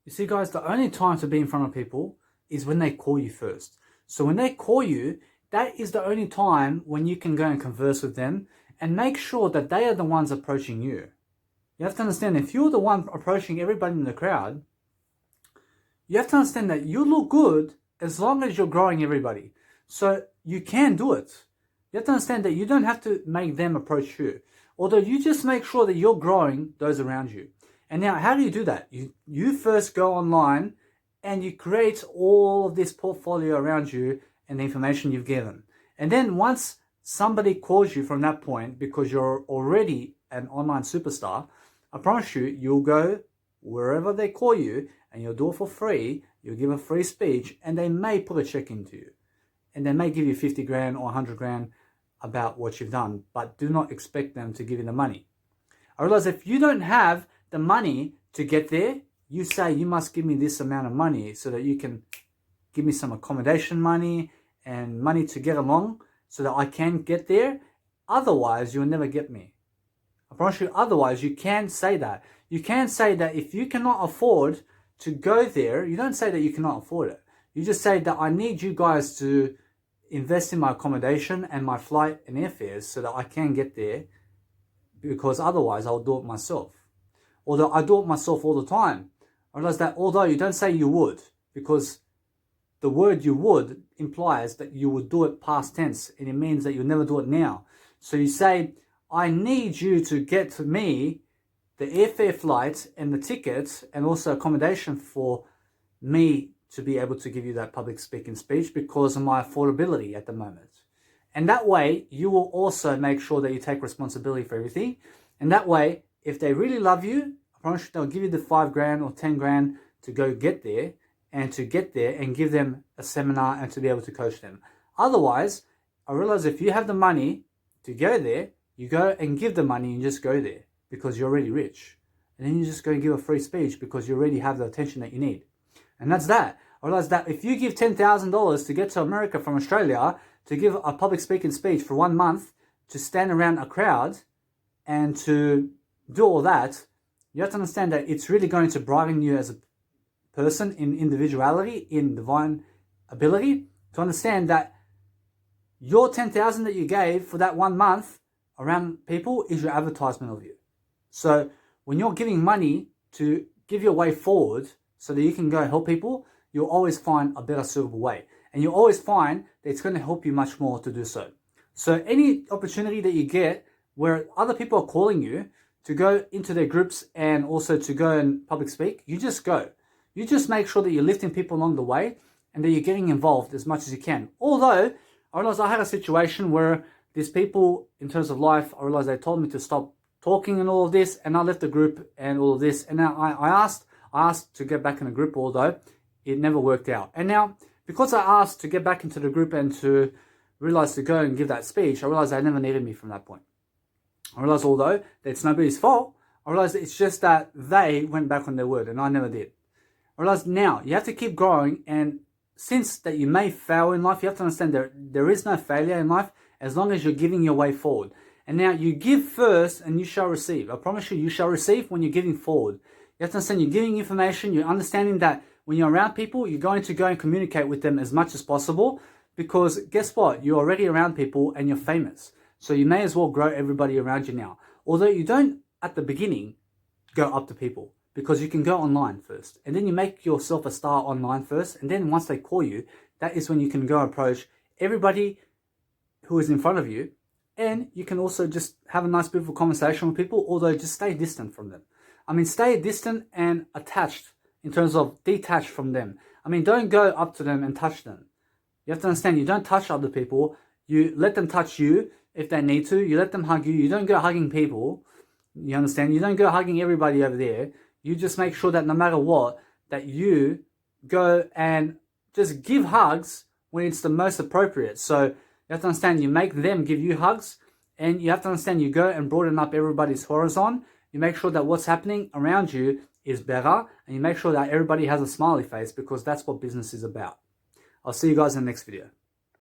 You see, guys, the only time to be in front of people is when they call you first. So when they call you, that is the only time when you can go and converse with them and make sure that they are the ones approaching you. You have to understand, if you're the one approaching everybody in the crowd, you have to understand that you look good as long as you're growing everybody. So you can do it. You have to understand that you don't have to make them approach you. Although you just make sure that you're growing those around you. And now, how do you do that? You first go online and you create all of this portfolio around you and the information you've given. And then once somebody calls you from that point, because you're already an online superstar, I promise you, you'll go wherever they call you and you'll do it for free. You'll give a free speech and they may put a check into you. And they may give you 50 grand or 100 grand about what you've done, but do not expect them to give you the money. I realize if you don't have the money to get there, you say you must give me this amount of money so that you can give me some accommodation money and money to get along so that I can get there. Otherwise, you'll never get me. I promise you, otherwise, you can say that. You can say that if you cannot afford to go there, you don't say that you cannot afford it. You just say that I need you guys to invest in my accommodation and my flight and airfares so that I can get there, because otherwise I'll do it myself. Although I do it myself all the time. I realize that although you don't say you would, because the word you would implies that you would do it past tense, and it means that you'll never do it now. So you say, I need you to get to me the airfare flight and the tickets and also accommodation for me to be able to give you that public speaking speech because of my affordability at the moment. And that way, you will also make sure that you take responsibility for everything. And that way, if they really love you, I promise you they'll give you the 5 grand or 10 grand to go get there and to get there and give them a seminar and to be able to coach them. Otherwise, I realize if you have the money to go there, you go and give the money and just go there because you're already rich. And then you just go and give a free speech because you already have the attention that you need. And that's that. I realize that if you give $10,000 to get to America from Australia, to give a public speaking speech for 1 month, to stand around a crowd and to do all that, you have to understand that it's really going to broaden you as a person in individuality, in divine ability, to understand that your 10,000 that you gave for that 1 month around people is your advertisement of you. So when you're giving money to give your way forward so that you can go help people, you'll always find a better suitable way. And you'll always find that it's going to help you much more to do so. So any opportunity that you get where other people are calling you to go into their groups and also to go and public speak, you just go. You just make sure that you're lifting people along the way and that you're getting involved as much as you can. Although, I realized I had a situation where these people, in terms of life, I realized they told me to stop talking and all of this, and I left the group and all of this. And now I asked to get back in the group, although it never worked out. And now, because I asked to get back into the group and to realize to go and give that speech, I realized they never needed me from that point. I realized although it's nobody's fault, I realized it's just that they went back on their word and I never did. I realized now you have to keep growing, and since that you may fail in life, you have to understand there is no failure in life as long as you're giving your way forward. And now you give first and you shall receive. I promise you, you shall receive when you're giving forward. You have to understand you're giving information, you're understanding that when you're around people, you're going to go and communicate with them as much as possible, because guess what? You're already around people and you're famous. So you may as well grow everybody around you now. Although you don't, at the beginning, go up to people, because you can go online first. And then you make yourself a star online first. And then once they call you, that is when you can go approach everybody who is in front of you. And you can also just have a nice, beautiful conversation with people, although just stay distant from them. I mean, stay distant and attached, in terms of detached from them. I mean, don't go up to them and touch them. You have to understand, you don't touch other people. You let them touch you if they need to. You let them hug you. You don't go hugging people. You understand? You don't go hugging everybody over there. You just make sure that no matter what, that you go and just give hugs when it's the most appropriate. So you have to understand, you make them give you hugs, and you have to understand you go and broaden up everybody's horizon. You make sure that what's happening around you is better, and you make sure that everybody has a smiley face, because that's what business is about. I'll see you guys in the next video.